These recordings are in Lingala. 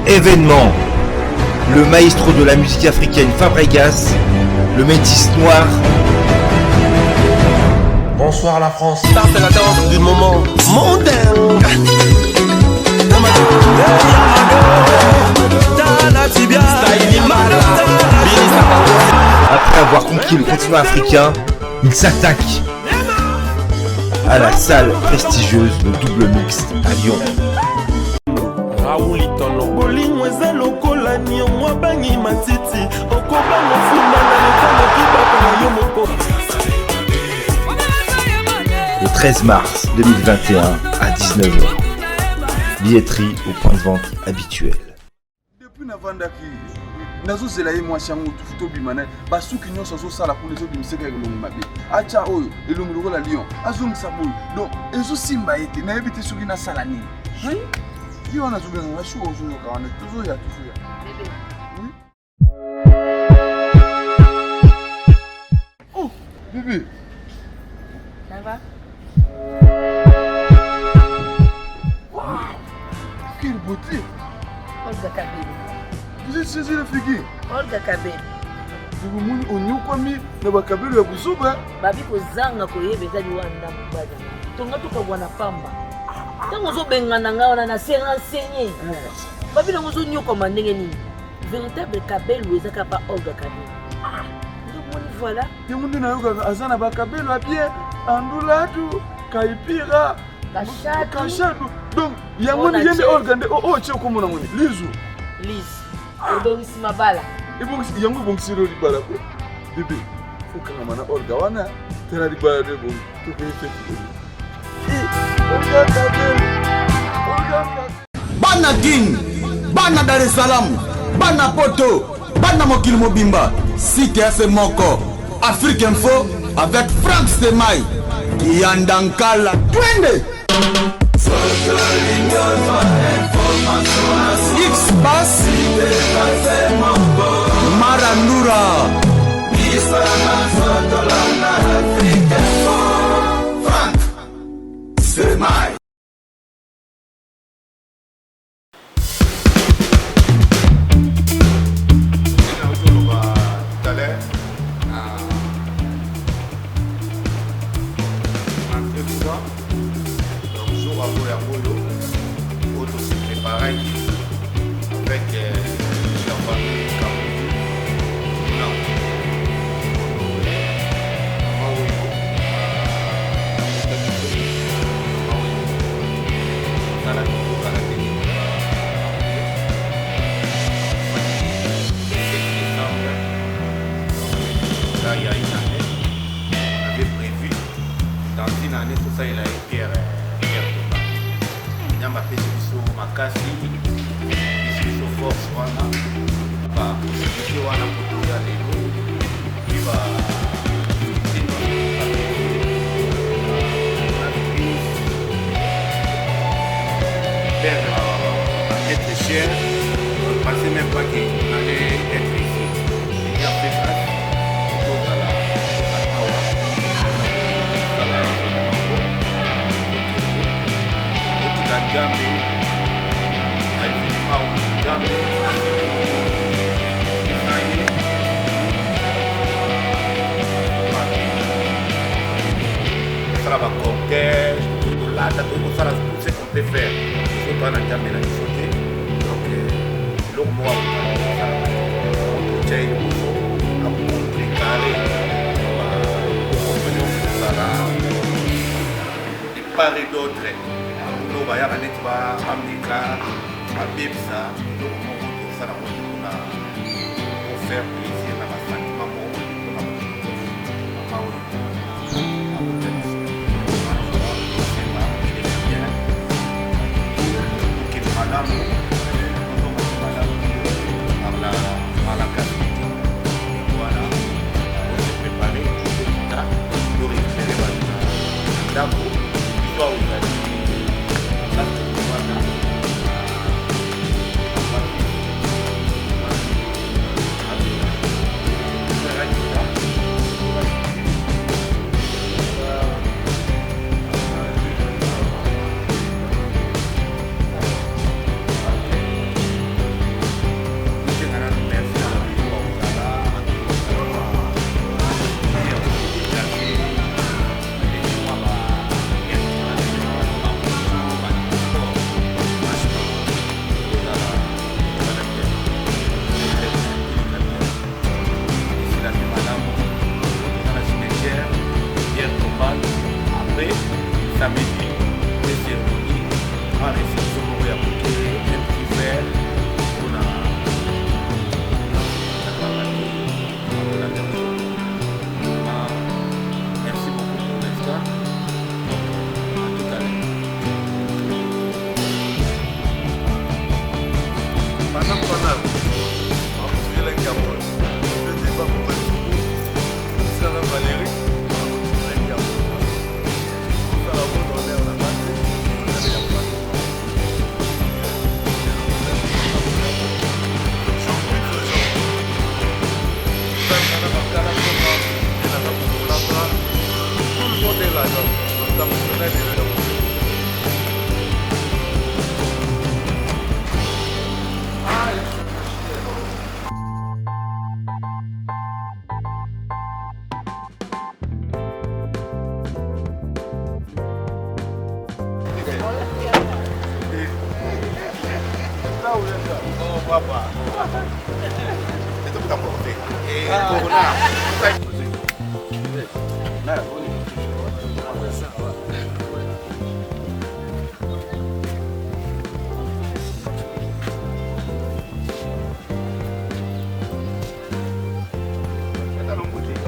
Événement. Le maestro de la musique africaine Fabregas, le métis noir. Bonsoir la France. Ça c'est la danse du moment mondain. Après avoir conquis le continent africain, il s'attaque à la salle prestigieuse de Double Mix à Lyon. Raoul Itono bolingo eza lokola nyongo bangi matiti okobanga funda na lekolo kibaka na yo moko. Le 13 mars 2021 à 19h. Billetterie au point de vente habituel. Depuis navandaki nazozela ye mwasi yango tobimana basuki nyonso azosala kuna ezobimiseka elongi mabe acha oyo elongi lokola lion azongisa boyo donc ezosimba ete nayebi te soki nasala nini ye wana azobenga ngashuka ozoyoka wana tozoya. Oh bébé, ça va? Wow, quelle beauté. Olga Kabeli. Vous êtes saisi la figure? Olga Kabeli. Vous m'avez onyukwami na bakabelo ya buzuba. Babi kozanga koyeba ezali wanda mobali. Tonga tukabwana pamba. Tango zobengana nga wana na se renseigner. Babi nango zonyokoma ndenge nini? Véritable Kabeli ezaka pa Olga Kabeli. Donc voilà. Yango nde nayoka azana bakabelo ya bien andulatu kaipira kashadu. Donc yango ni yende Olga nde che komona ngoni lizu. Liz. Odongisi mabala. Ibongisi yango bongsiro libala ko. Bébé, faut que mana Olga wana tera libala de bon to ke feti. Olga Kabeli. Olga Kabeli. Bana King, Bana Dar es Salaam, Bana Poto, Bana Mokili Mobimba, CTF Moko, Afrique Info avec Franck Semaï, Yandankala, Twende. X-Bass, Marandura, Franck Semaï.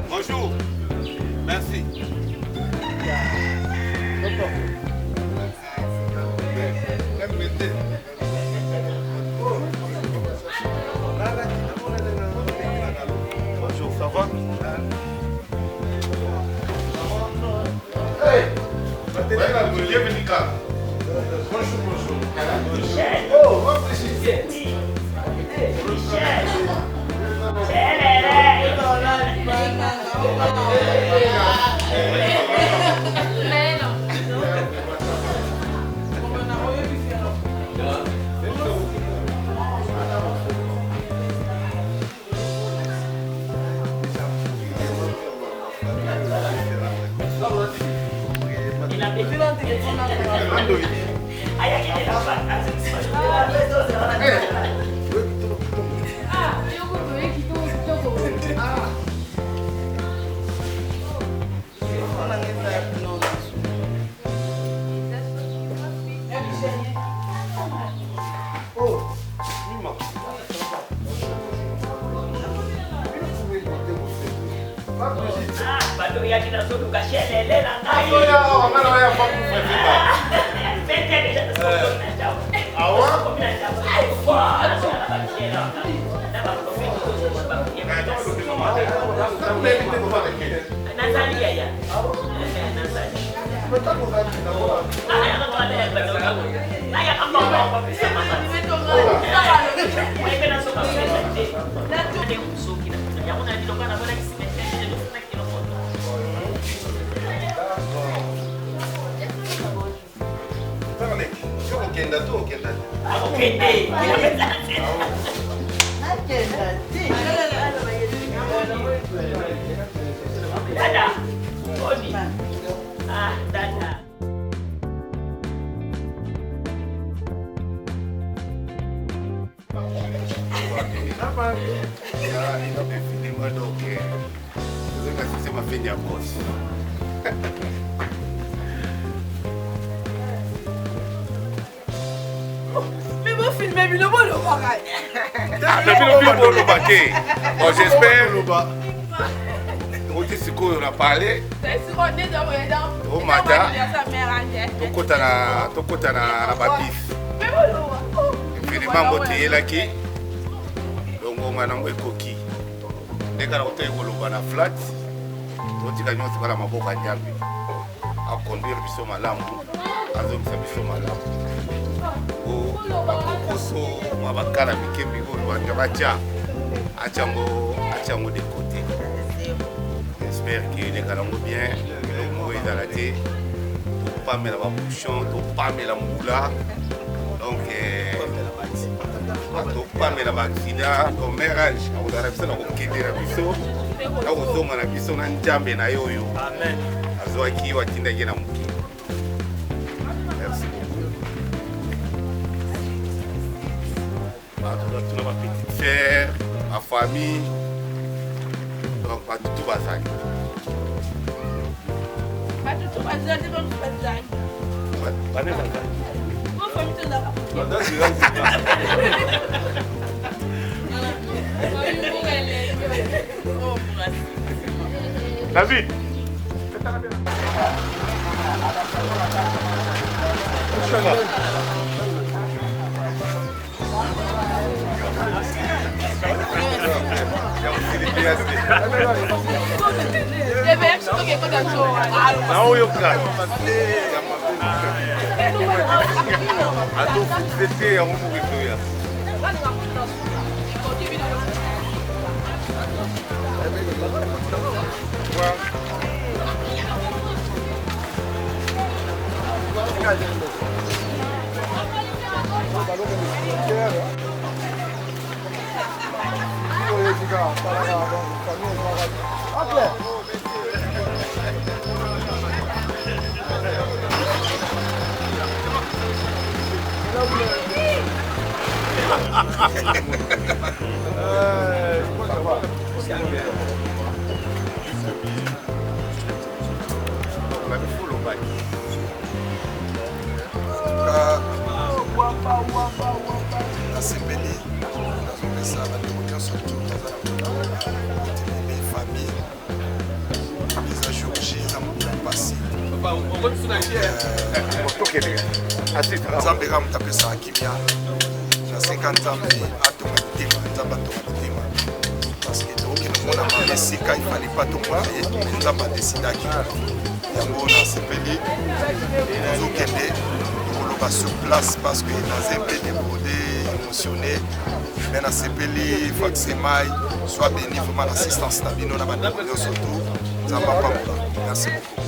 Bonjour. Merci. Bonjour, ça va? Bon, j'espère. On a parlé. Au matin, tokota na babis. Infiniment beauté là qui. Donc on a un coquille. Dès qu'on a un na flat, on dit qu'on a la maboka nyambi. À conduire biso malamu, à donc ça biso malamu. Bakokoso mabakala mikembi ko bacha achango de côté. J'espère qu'il est calango bien, le est dans la tête, pas mettre la bouchon, pas mettre la moula. Donc pas mettre la accident, comme mérage, on a réussi à quitter la biso. Là on tombe na biso na njambe na yoyo. Amen. Azoa ki watinda yena muki. Merci beaucoup. Tuna ma petite sœur, ma famille, donc pas tout bazali. Pas tout bazali, pas tout bazali. Pas de bazali. Mon famille tout là. David. Não, eu quero. A tu fez a um pouquinho. nasepeli nazopesa bandeko nyonso famille eza jourgi eza moto ya mpasi nzambe kaka moto apesaka kimia naseka nzambe atonga motema nzambe atonga motema parceke tokokende komona mama esika ifali pa tomona ye nzambe adesidaki yango nasepeli nazokende koloba sur place parce que naza mpe débordé émotionné mais nasepeli Faxemai soit béni vraiment l'assistance na bino na bandeko nyonso to nzambe apambola merci beaucoup.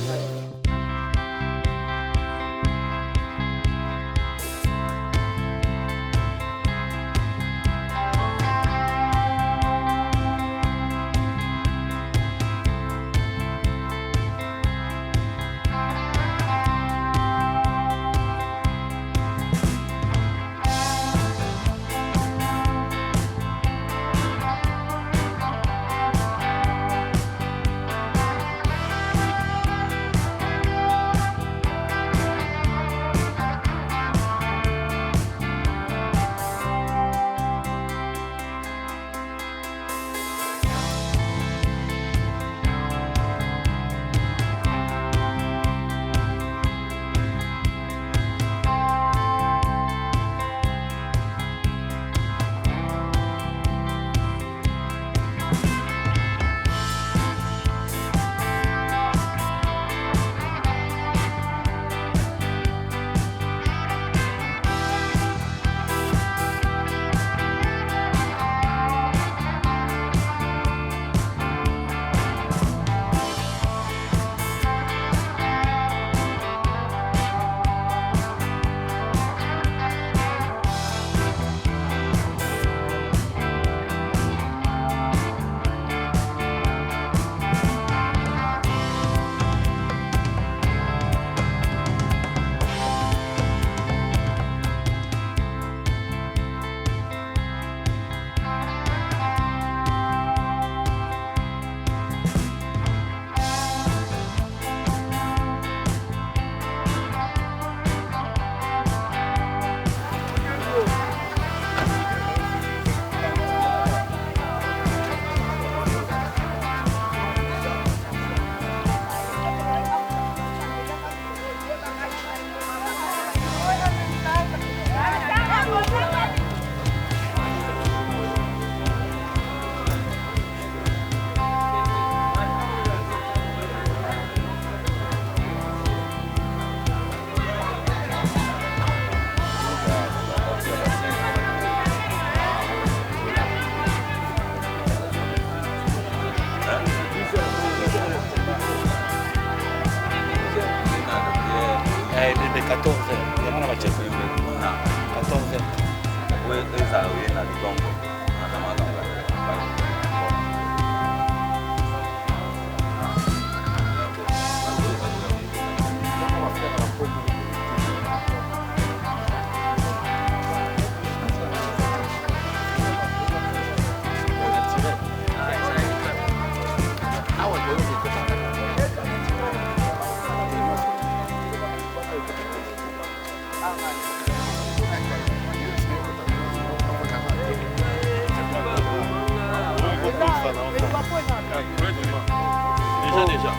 Déjà.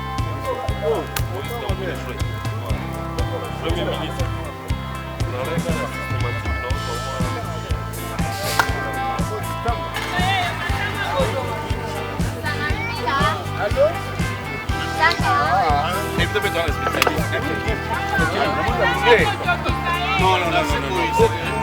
Premier ministre. Dans les cas systématiques, non, Allô? Invite-moi dans les spécialistes. Non, non, non, non.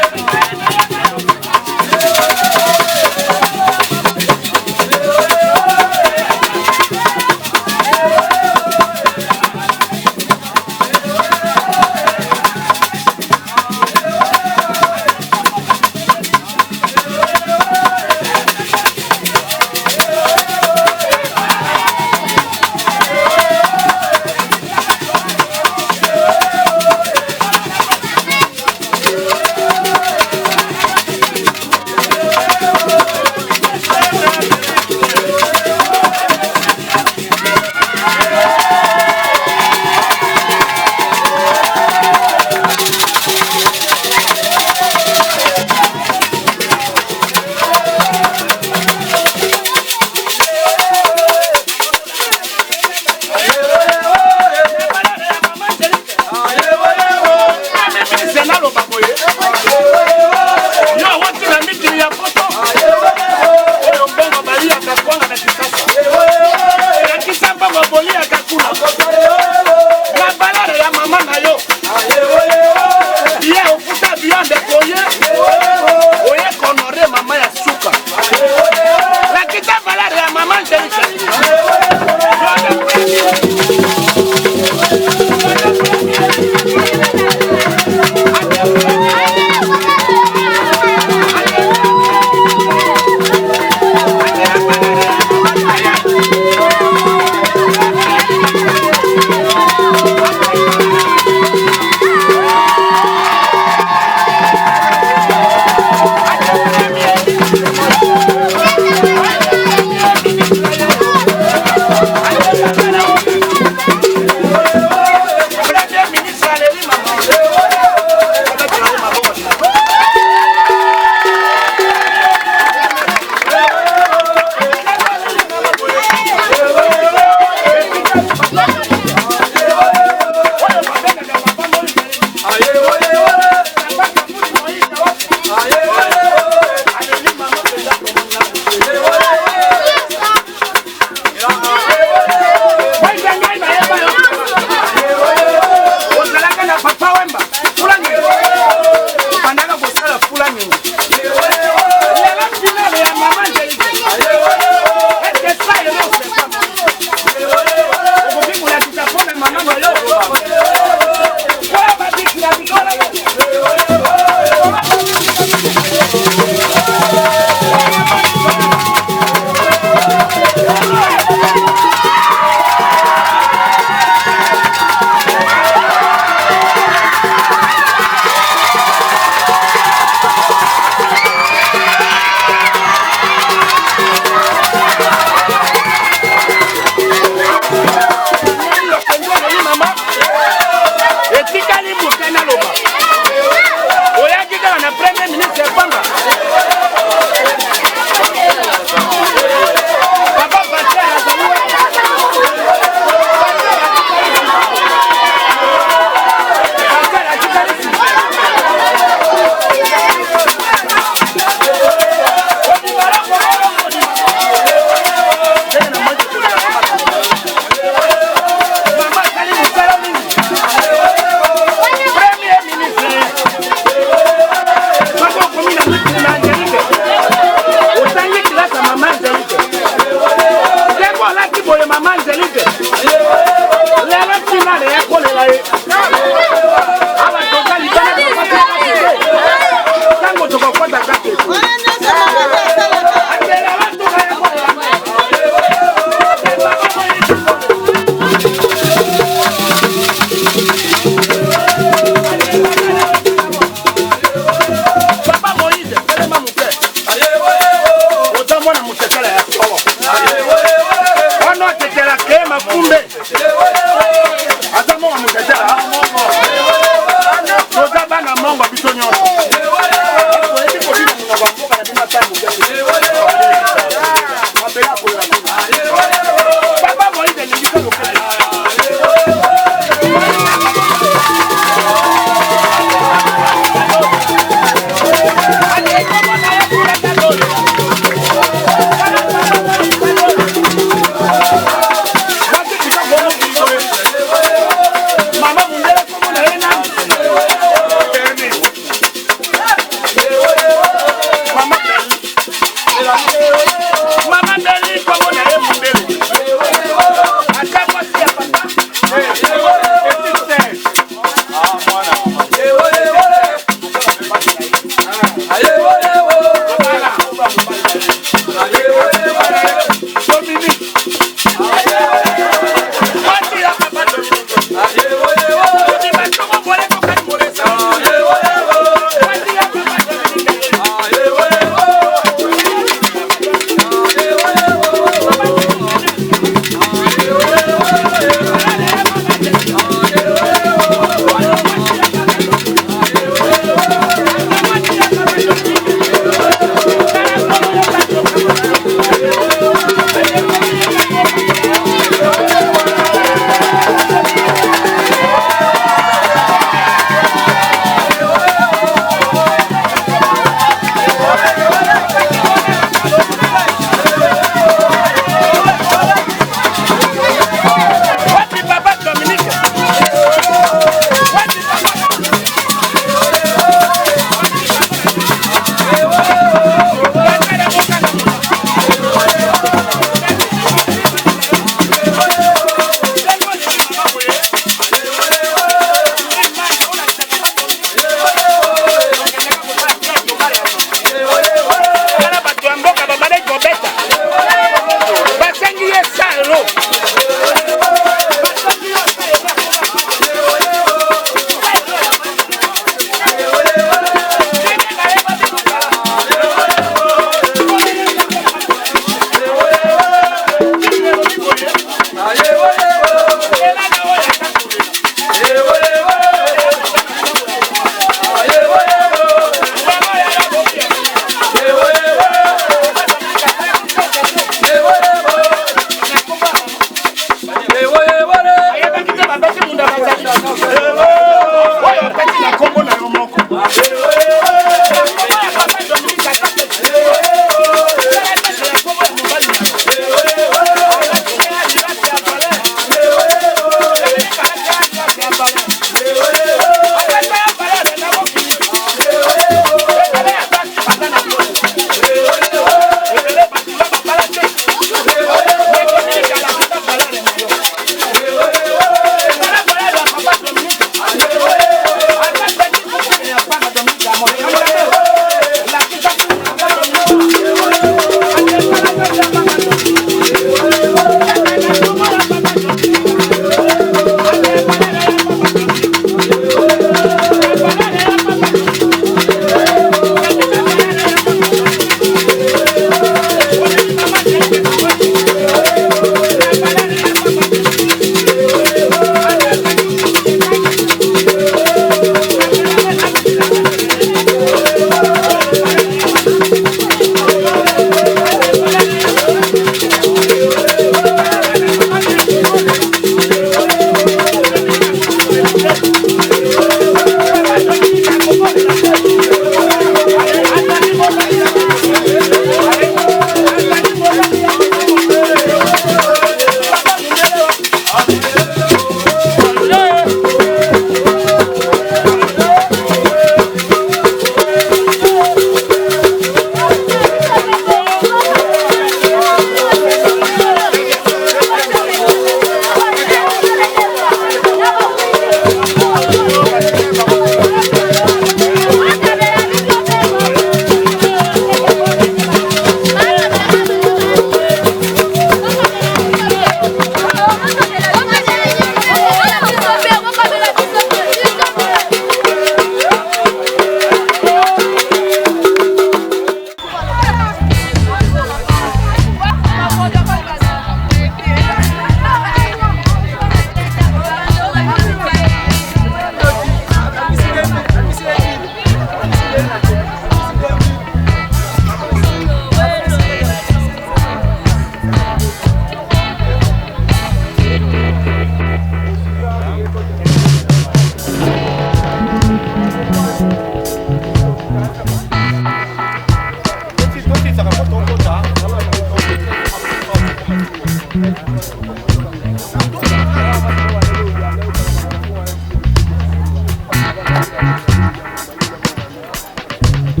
Pas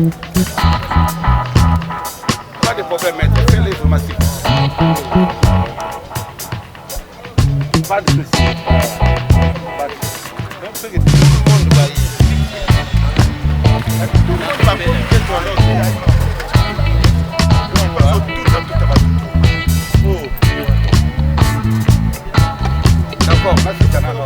de problème, maître. Fais l'informatique. Pas de soucis. Pas de soucis. Donc, c'est que tout le monde va y. Tout le monde va profiter de toi. D'accord, merci Canal.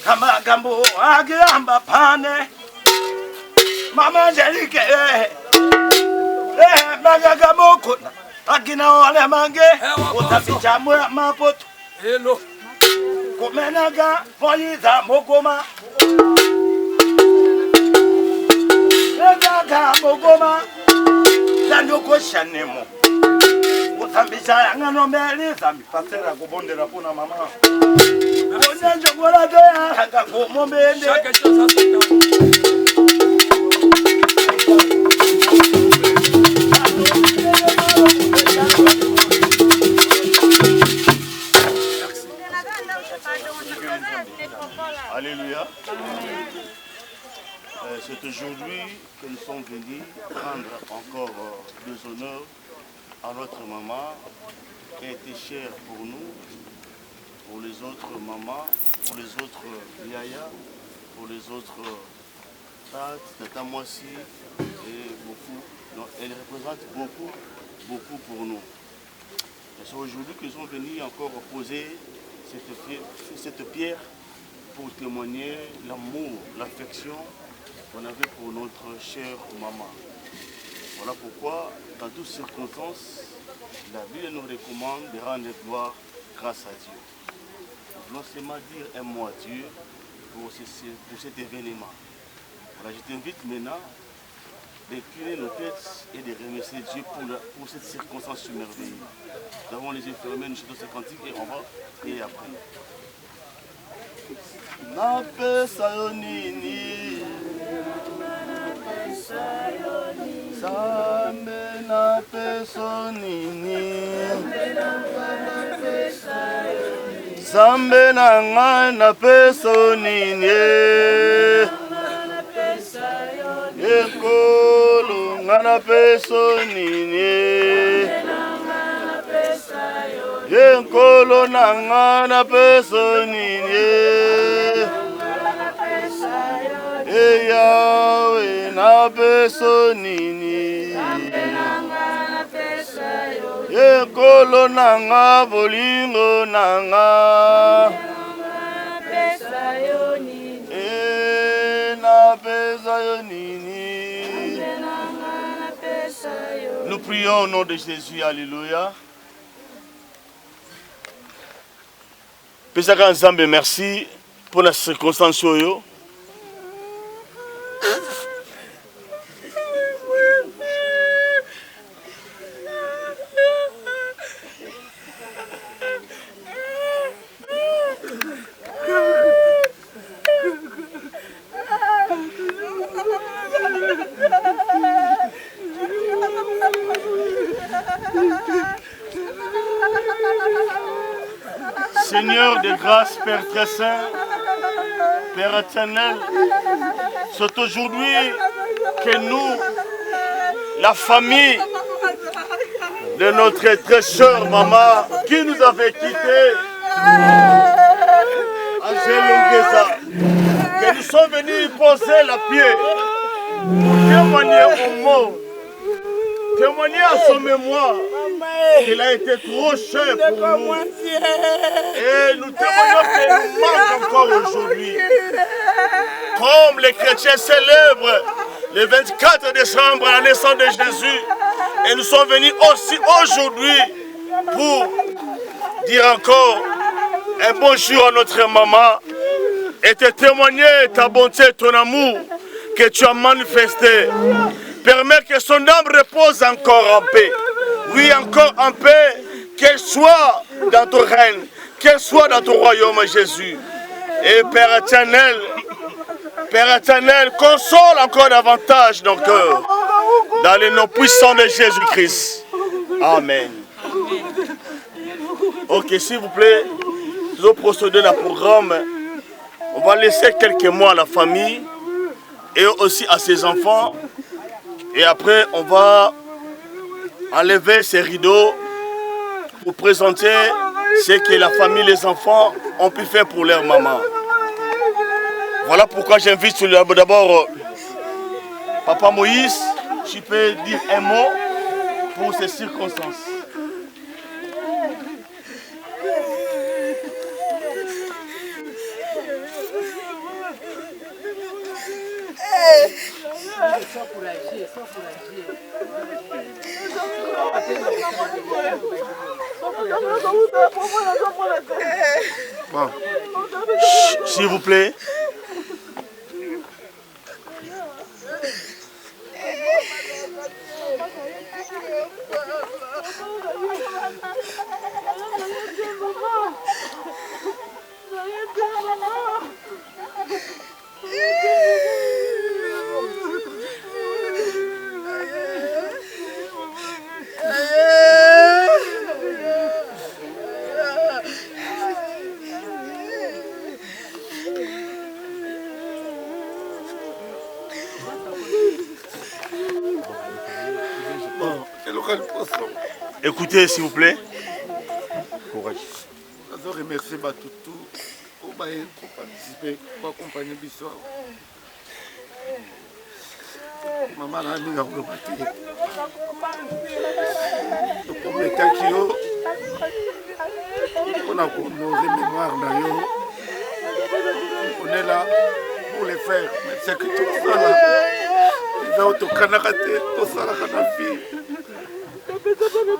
Kamagambo agamba pane Mama Angelique Magagambo kuna Akina wale mange Utaficha mwe mapoto Hello Kumenaga Poliza Mogoma Legaga Mogoma Tanyoko Shanemo Utambisha ngano meleza mipasera kubondera pona mama Onyanjo gola doya hanga kumombende Chaque chose à son temps. Alléluia. C'est aujourd'hui que nous sommes venus rendre encore des honneurs à notre maman qui a été chère pour nous, pour les autres mamans, pour les autres yaya, pour les autres tata Moissi et beaucoup. Donc, elle représente beaucoup pour nous. Et c'est aujourd'hui que nous sommes venus encore poser cette pierre pour témoigner l'amour, l'affection qu'on avait pour notre chère maman. Voilà pourquoi, dans toutes circonstances, la Bible nous recommande de rendre gloire grâce à Dieu. Nous voulons seulement dire un mot à Dieu pour cet événement. Voilà, je t'invite maintenant d'incliner nos têtes et de remercier Dieu pour cette circonstance merveilleuse. Nous avons les infirmiers, nous chantons ce cantique et on va prier après. Napesa yo nini Sambe napesa nini Sambe na nga napesa nini Ekolo nga napesa nini Ekolo na nga napesa nini Yahweh na peso nini Ekolo nanga bolingo nanga prions au nom de Jésus. Alléluia. Pesaka Nzambe, merci pour la circonstance. Seigneur de grâce, Père très saint, Père éternel, c'est aujourd'hui que nous, la famille de notre très chère maman qui nous avait quittés, Angèle Ongeza, que nous sommes venus poser la pied pour témoigner au monde, témoigner à son mémoire qu'il a été trop cher pour nous. Et nous témoignons qu'il nous manque encore aujourd'hui. Comme les chrétiens célèbrent le 24 décembre la naissance de Jésus, et nous sommes venus aussi aujourd'hui pour dire encore un bonjour à notre maman et te témoigner ta bonté, ton amour que tu as manifesté. Permets que son âme repose encore en paix. Oui, encore en paix, qu'elle soit dans ton règne, qu'elle soit dans ton royaume, Jésus. Et Père éternel, console encore davantage nos cœurs dans le nom puissant de Jésus-Christ. Amen. Ok, s'il vous plaît, nous allons procéder dans le programme. On va laisser quelques mots à la famille et aussi à ses enfants. Et après, on va enlever ces rideaux pour présenter ce que la famille, les enfants ont pu faire pour leur maman. Voilà pourquoi j'invite d'abord Papa Moïse, tu peux dire un mot pour ces circonstances. Bon. S'il vous plaît. Écoutez, s'il vous plaît. Courage. Je veux remercier Batutu pour participer, pour accompagner Bissau. Maman a mis en repartie. Pour les Takio, on a honoré mémoire d'ailleurs. On est là pour les faire. Mais c'est que tout ça là, ils ont tout canaraté, tout ça là, canafi.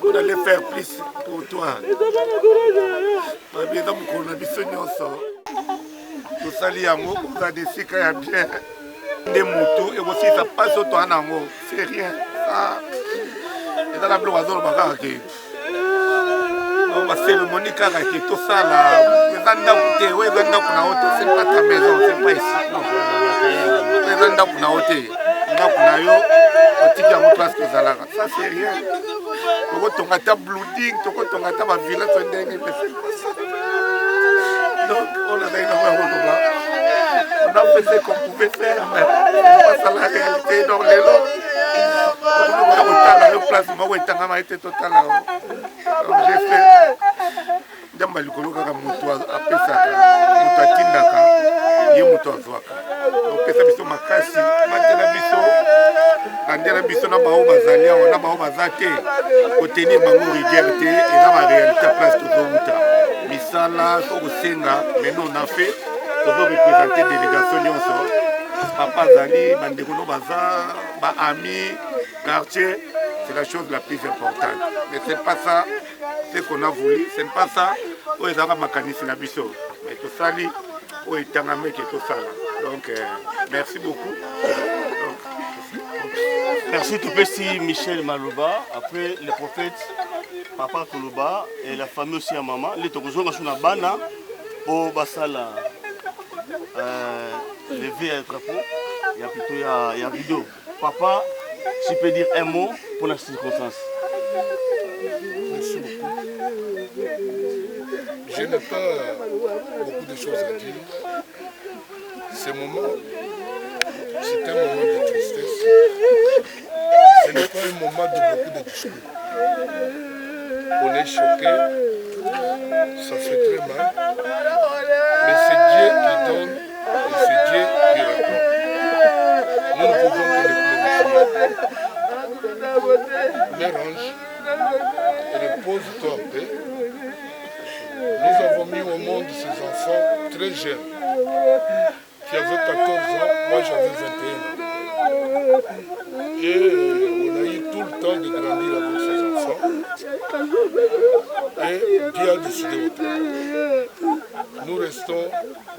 On allait faire plus pour toi. Ma on a besoin de tout ça, on a des cycles à bien. Des motos et aussi ça passe au temps en haut. C'est rien. Et dans la blouse, on va faire. On va cérémonie car tout ça là. Les gens qui c'est pas ta maison, c'est pas ici. Non. Les gens qui ça c'est rien. On a ta blooding, on a ta village, donc on a fait ce qu'on pouvait faire, mais face à la réalité, donc les lots, on a place, moi, on été total. Donc j'ai fait, Damba Lukolo Kaka Moutoua, après ça, Moutoua Tindaka, Yé Moutoua Zouaka. Donc ça, biso makasi, maintenant biso, andela biso na bao bazalia, on a bao bazate, obtenir bango rigueur et dans la réalité place tout Mouta. Misala, Togosenga, maintenant on a fait, on va représenter délégation Nyonso. Papa Zali, Bandekuno Baza, Ba Ami, quartier, c'est la chose la plus importante. Mais ce n'est pas ça ce qu'on a voulu, ce n'est pas ça où ils ont makanisi na biso. Mais tout ça, où ils t'ont amené tout ça. Donc, merci beaucoup. Merci tout petit Michel Malouba. Après le prophète Papa Koloba et la famille aussi à maman. Les Tokozonga sont à Bana au Basala. Levé à drapeau. Il y a plutôt il y a vidéo. Papa, tu peux dire un mot pour la circonstance. Merci beaucoup. Je n'ai pas beaucoup de choses à dire. Ce moment, c'est un moment de tristesse. Ce n'est pas un moment de beaucoup de discours. On est choqué, ça fait très mal. Mais c'est Dieu qui donne et c'est Dieu qui répond. Nous ne pouvons que le glorifier. Mère Ange, repose-toi en paix. Nous avons mis au monde ces enfants très jeunes, qui avaient 14 ans, moi j'avais 21 ans. Et on a eu tout le temps de grandir avec ces enfants. Et Dieu a décidé autrement. Nous restons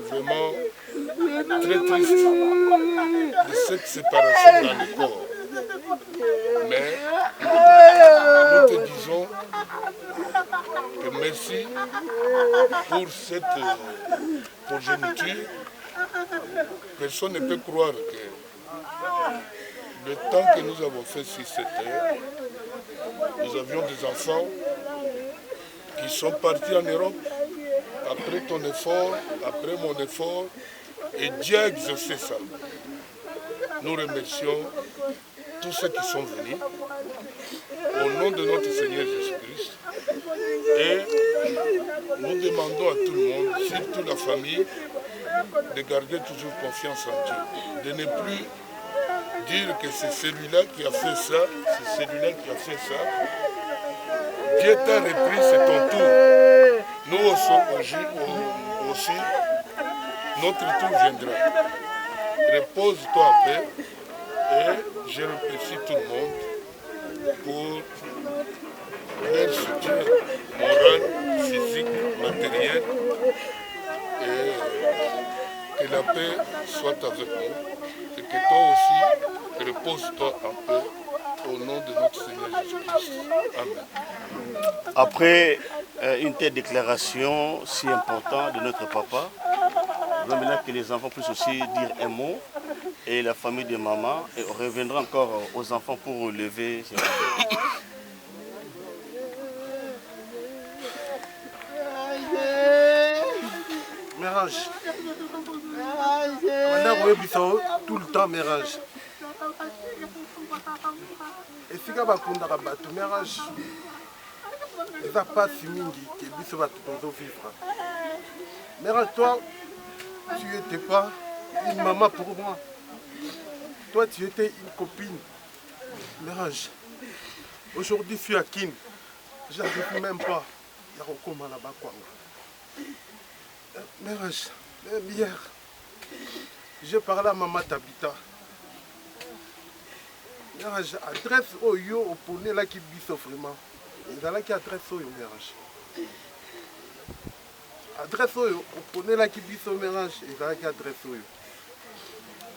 vraiment très tristes de cette séparation dans le corps. Mais nous te disons que merci pour cette progéniture. Personne ne peut croire que le temps que nous avons fait sur cette terre, nous avions des enfants qui sont partis en Europe après ton effort, après mon effort, et Dieu a exaucé ça. Nous remercions tous ceux qui sont venus au nom de notre Seigneur Jésus-Christ et nous demandons à tout le monde, surtout la famille, de garder toujours confiance en Dieu, de ne plus dire que c'est celui-là qui a fait ça, c'est celui-là qui a fait ça. Dieu t'a repris, c'est ton tour. Nous aussi, notre tour viendra. Repose-toi en paix et je remercie tout le monde pour leur soutien moral, physique, matériel et que la paix soit avec nous et que toi aussi repose-toi en paix au nom de notre Seigneur Jésus-Christ. Amen. Après une telle déclaration si importante de notre papa, je veux maintenant que les enfants puissent aussi dire un mot et la famille de maman, et on reviendra encore aux enfants pour relever. Mérage. Tout le temps mérage. Et si on a battu mérage, il n'y a pas si mingi que biso va tout vivre. Mérage, toi, tu n'étais pas une maman pour moi. Toi, tu étais une copine. Mérage. Aujourd'hui, je suis à Kin. Je n'arrive même pas. Il y a Rokoma là-bas. Mérage, hier, j'ai parlé à maman Tabita. Mérage, adresse au yo au poney là qui biso vraiment. Il y a là qui adresse au yo, Mérage. Adresse au yo au poney là qui biso, Mérage. Il y a là qui adresse au yo.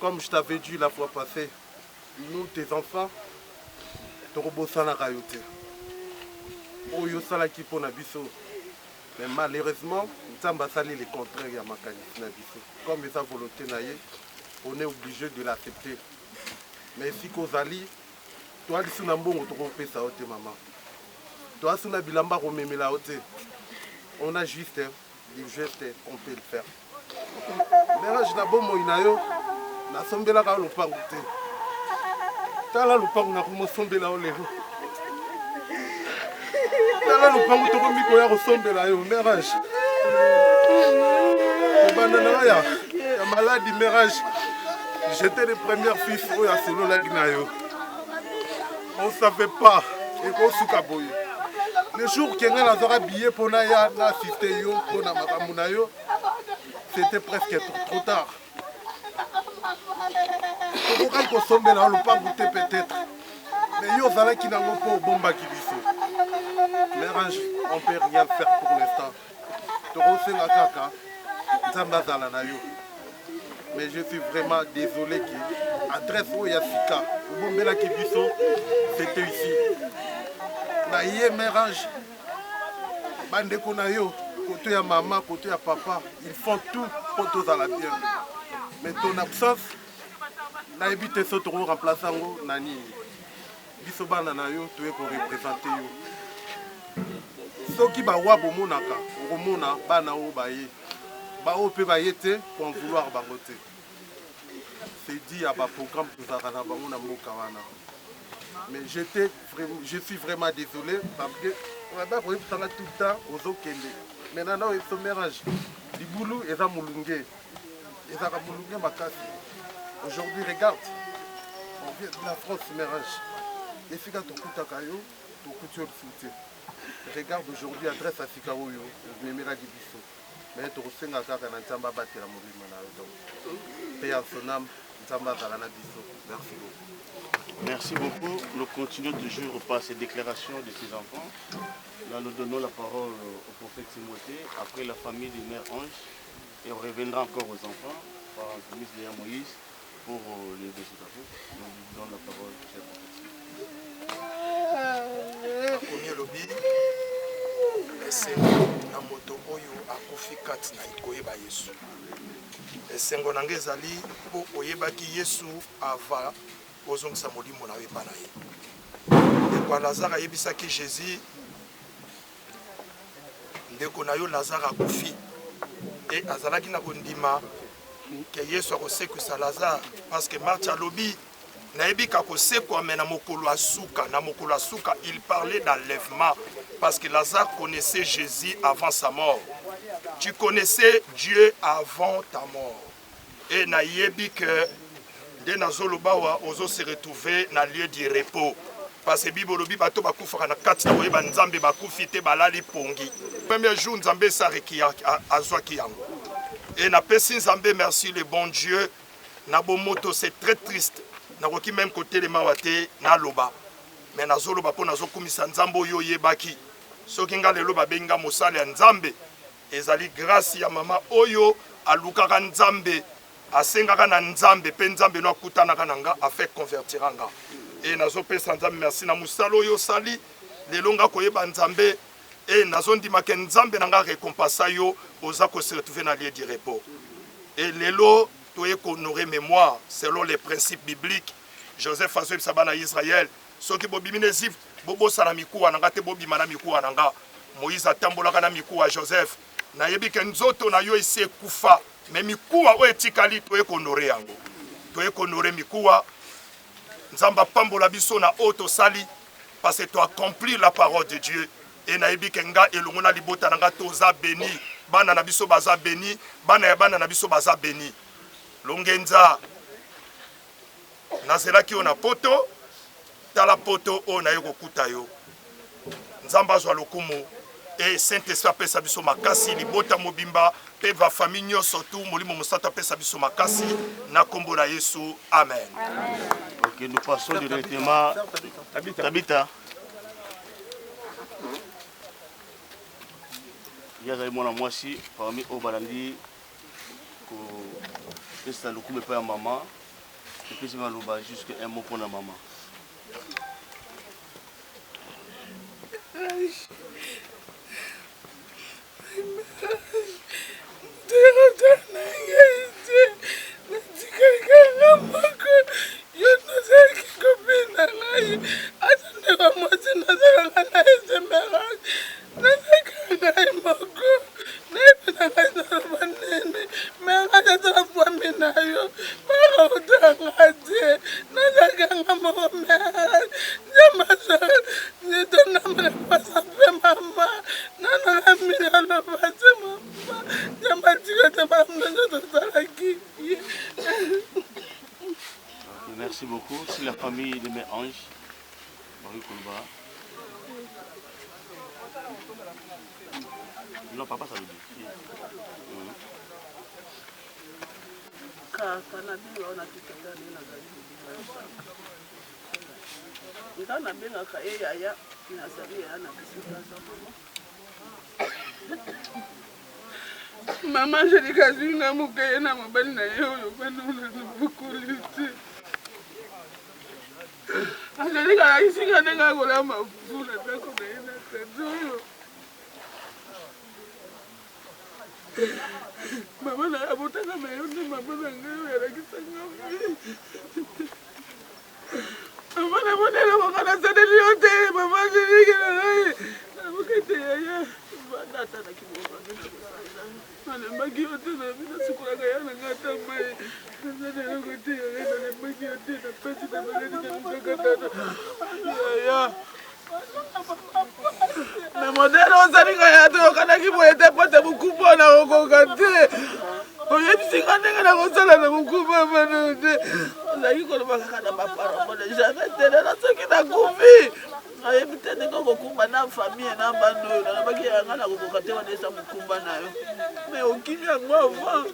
Comme je t'avais dit la fois passée, nous, tes enfants, tu as la rayoté. Oh, yo sala qui pona biso. Mais malheureusement, nous avons salé le contraire à Makani. Comme sa volonté, on est obligé de l'accepter. Mais si Kozali, toi, tu as un bon trompé ça, maman. Toi, tu as un bilamba romemé la haute. On a juste des gestes qu'on peut le faire. Mais là, je n'ai pas bon moyen. Na sombela ka lopango te. Tala lopango na ko sombela o lelo. Tala lopango to ko miko ya ko sombela yo mérage. Banda na ya maladie mérage. J'étais le premier fils o ya solo la gnayo. On savait pas et ko suka boye. Le jour que nga nazora billet pour na ya na assister yo pour na makamu na yo, c'était presque trop tard. Peut-être. Mais yo ozalaki nango mpo obombaki biso. Mère Ange, on peut rien faire pour l'instant. Tokosenga kaka nzambe azala na yo. Mais je suis vraiment désolé que adresse oyo ya sika obombelaki biso c'était ici. Na ye Mère Ange, bandeko na yo, côté ya maman, côté ya papa, ils font tout pour tozala bien. Mais ton absence, nayebi te so toko remplacer yango nani. Biso bana na yo toye ko représenter yo. Soki bawa bomonaka, okomona bana oyo baye. Bao pe baye te pour en vouloir bango te. C'est dit à ba programme tozala na bango na mboka wana. Mais je suis vraiment désolé parce que on va pas tout le temps aux okende. Maintenant il faut mélange. Libulu et Zamulungue. Et Zamulungue makasi. Aujourd'hui regarde. On vient de la France mélange. Et fika to kutakayo, to kutu le regarde aujourd'hui adresse à Fikaoyo, memela dibiso. Mais to senga kaka na nzamba batela molimo na yo. Paix à son âme, nzamba zalana biso. Merci beaucoup. Merci beaucoup. Nous continuons toujours par ces déclarations de ces enfants. Là, nous donnons la parole au prophète Timothée, après la famille de Mère Ange, et on reviendra encore aux enfants par le ministre de Moïse pour les deux affaires. Nous lui donnons la parole, cher prophète. Premier lobby, esengo na moto oyo akufi kati na ikoyeba Yesu. Esengo nange ezali po oyebaki Yesu ava ozongisa molimo na yo epa na ye. Ndeko ya Lazare ayebisaki Jésus, ndeko na yo Lazare akufi, e azalaki na kondima ke Yesu akosekwisa Lazare parce que Marthe alobi nayebi kakosekwa me na mokolo ya suka. Na mokolo ya suka il parlait d'enlèvement parce que Lazare connaissait Jésus avant sa mort. Tu connaissais Dieu avant ta mort. Et nayebi que de nazolobawa ozo se retrouver na lieu du repos parce que Bible lobi bato bakufaka na kati na koyeba nzambe bakufi te balali pongi. Premier jour nzambe sareki azwaki yango. Et na pesi nzambe merci le bon Dieu na bomoto c'est très triste. Na koki même côté les mawate na loba. Mais nazoloba po nazokumisa nzambe oyo yebaki. Soki nga lelo babenga mosala ya nzambe ezali grâce ya mama oyo alukaka nzambe asengaka na nzambe pe nzambe no akutanaka na nga afe convertira nga. E nazopesa nzambe merci na musala oyo sali lelo nga koyeba nzambe e nazondimaka nzambe na nga récompensa yo oza ko se retrouver na lieu du repos. Et lelo toye honorer mémoire selon les principes bibliques. Joseph Azoib Sabana Israël soki bobimine zif bobosana mikuwa nanga te bobimana mikuwa nanga. Moïse atambolaka na mikuwa Joseph na yebi ke nzoto na yo isi ekufa. Mais mikuwa o etikali toye honorer yango. Toye honorer mikuwa nzamba pambola biso na oto sali parce que tu accomplir la parole de Dieu. Et na yebi ke nga elongo na libota nanga toza béni. Bana na biso baza béni, bana ya bana na biso baza béni. Longenza nazelaki yo na poto tala poto o na yo kokuta yo. Nzamba zwa lokumu et Saint-Esprit apesa biso makasi libota mobimba pe va famille nyonso tu molimo mosata apesa biso makasi na kombo na Yesu. Amen. Ok, nous passons directement Tabita. Yazali mwana mwasi parmi obalandi ko pesa lokumu pa ya maman et puis maloba jusque un mot pour la maman. Merci beaucoup. C'est la famille de mes anges. Marie Kolba. Non, papa, ça veut dire. nga nabengaka ye yaya nazali yaya na bisika za mama jelika zinga mokeye na mobali na ye oyo banona na mokoli te azelika nakisinga ndenge akola mafula ndako na ye na tata oyo mama na abotaka na yo nde mama na ngai oyo alakisanga vi mama na monela moka nasaleli yo te mama jelika na ngai namokete yaya banatanaki nalembaki yo te nasukolaka ya na ngai ata mai nazaleloko te yaya nalembaki yo te na pesi na maledi na misokatano yaya me modele ozalinga ya te okanaki boye te po te mokupu wana okoka te oyebisinga ndenge na kosala na mokupu amano te ozalaki koloba kaka na baparamo de jamais telela soki nakufi nayebi te ndenge okokumba na famille na bando oyo nalobaki yanga na kokoka te wana eza mokumba na yo me okimi yango avant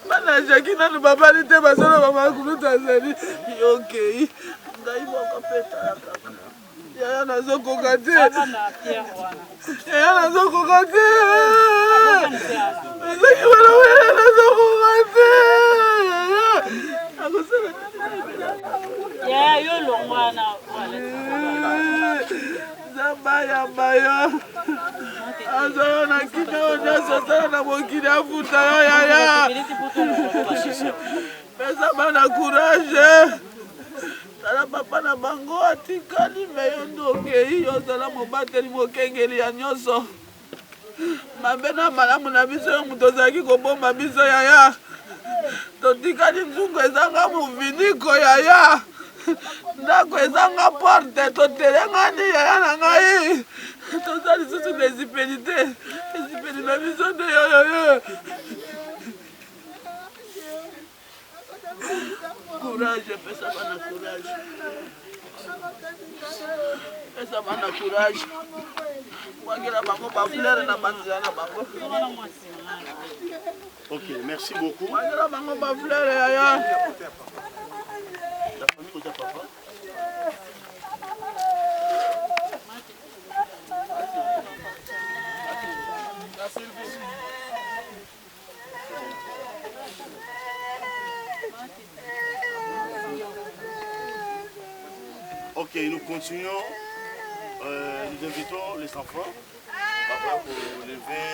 bana jaki nanu babali te basala bamakulutu azali yokei ngai moko petala kaka yaya nazokoka te yaya nazokoka te ezaki balowela nazokoka te akosala yaya yo longwana zabayamba yo azoyo na kina oyo nyonso osala na mokili afuta yo yaya pesa bana courage tala papa na bango atikali me yo nde okei ozala mobateli mokengeli ya nyonso mabe na malamu na biso yo moto ozalaki kobomba biso yaya totikali nzungu ezanga moviniko yaya ndako ezanga porte totelengani yaya na ngai toza lisusu na ezipeli te ezipeli na biso nde yoyoyo courage pesa bana courage pesa bana courage wangela bango baflere na banzela na bango. Ok, merci beaucoup. Wangela bango baflere yaya la famille côté papa. Ok, nous continuons. Nous invitons les enfants papa pour lever,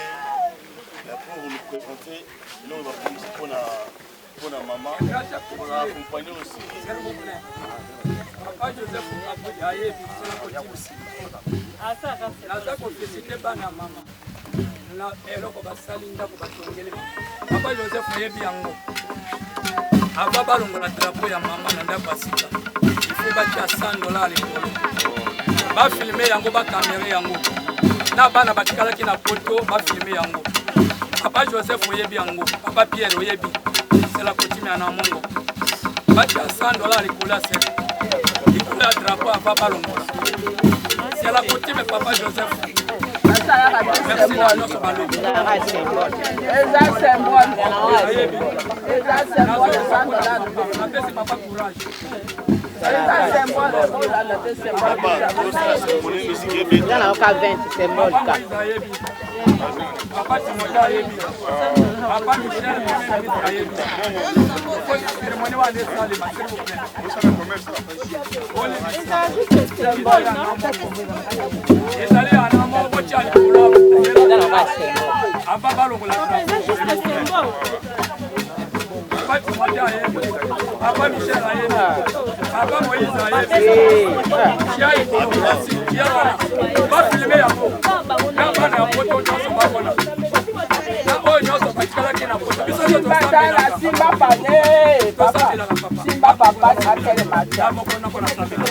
pour nous présenter. Là, on va commencer pour la maman, pour l'accompagner aussi. Papa Joseph naza kofisite bana mama na eloko basali ndako batongeli Papa Joseph yebi yango ava balongola drapeau ya mama na ndako asika ifo batia $100 likolo bafilme yango bakamere yango na bana batikalaki na poto bafilme yango. Papa Joseph oyebi yango Papa Pierre oyebi sela kotimia na mongo batia $100 likolo ya seka likolo ya drapeau ava balongola sela kotimia Papa Joseph. Merci na nyonso balobi eza symbole napesi papa courage Papa Timothée ayebi Papa Michel ayebi cérémonie wana esalema s'il vous plaît ezali ana moko tia likolo ava balongola Papa Timothée ayebi Papa Michel ayebi Papa Moïse ayebi tia likolo tia wana bafilme yango na bana ya poto nyonso bakona na oyo nyonso batikalaki na poto biso simba pane papa simba papa akele macha moko nako na sabela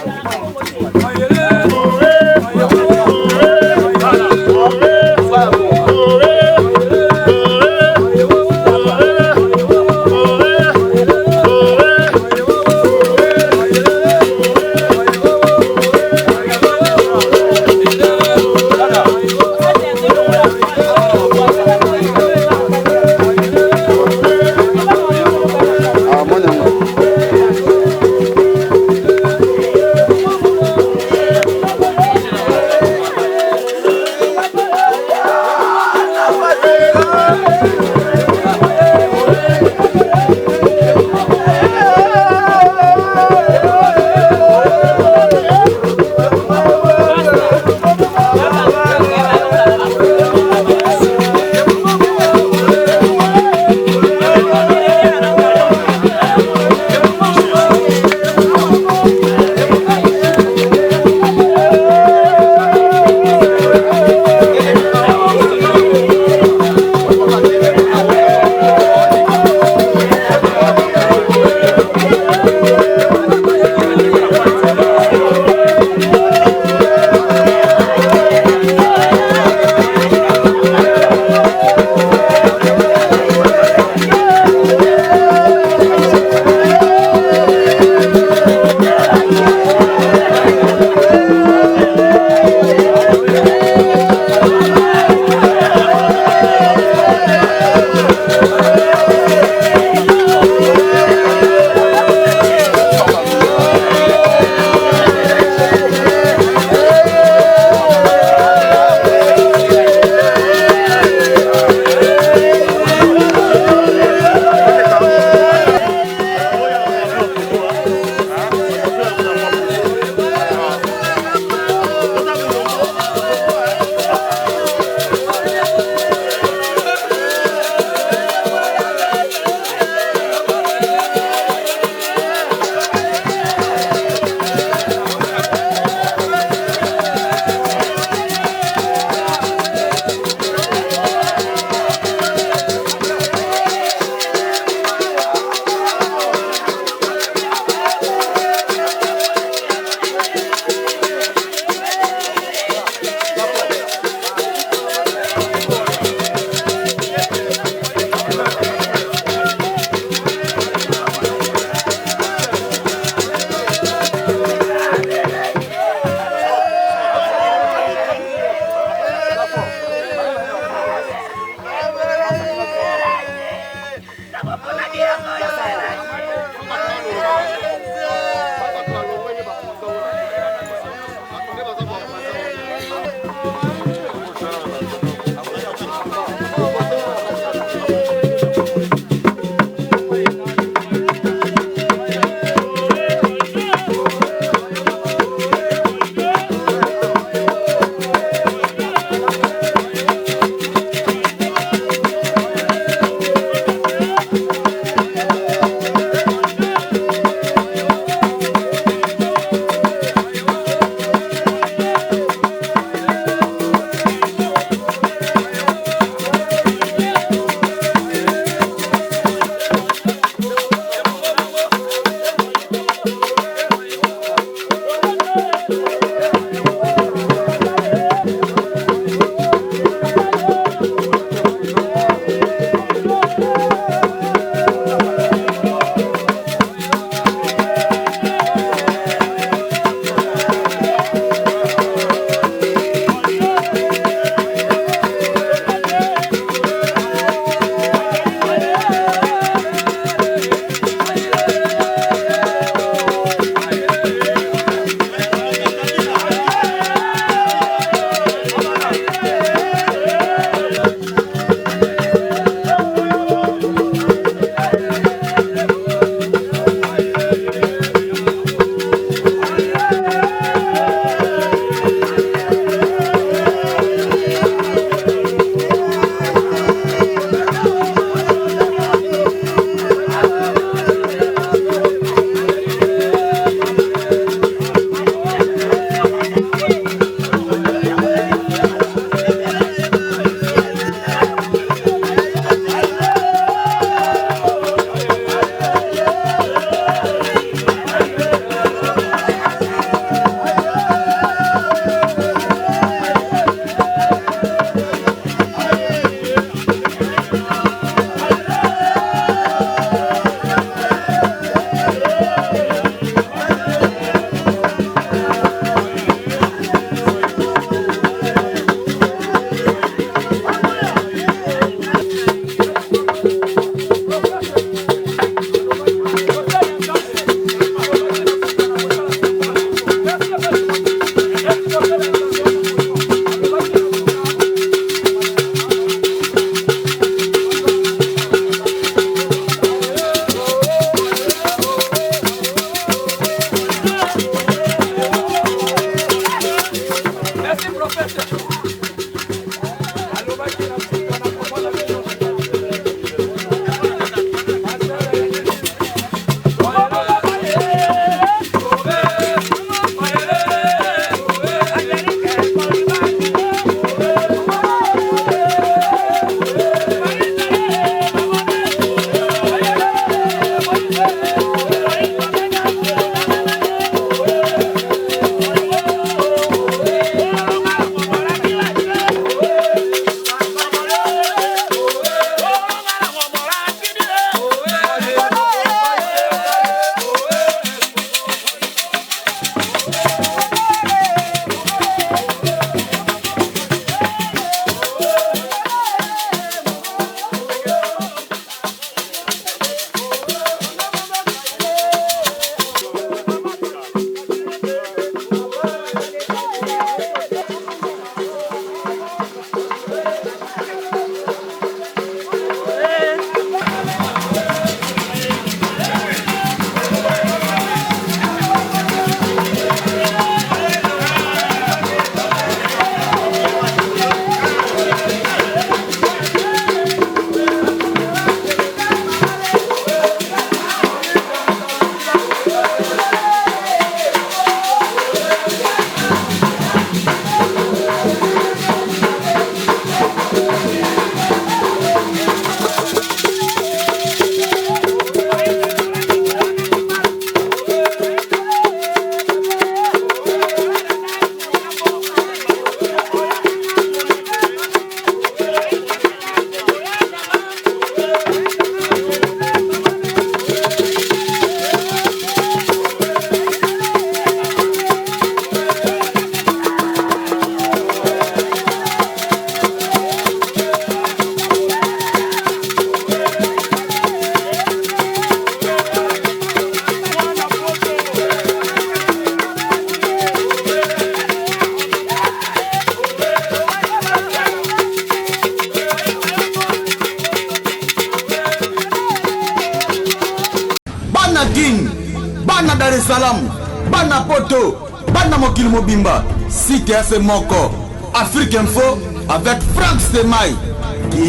Salaam, bana poto, bana mokili mobimba, CTF Moko, Afrique Info avec Franck Semaï,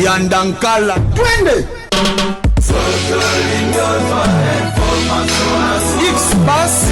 Yandankala, twende. X-Bass,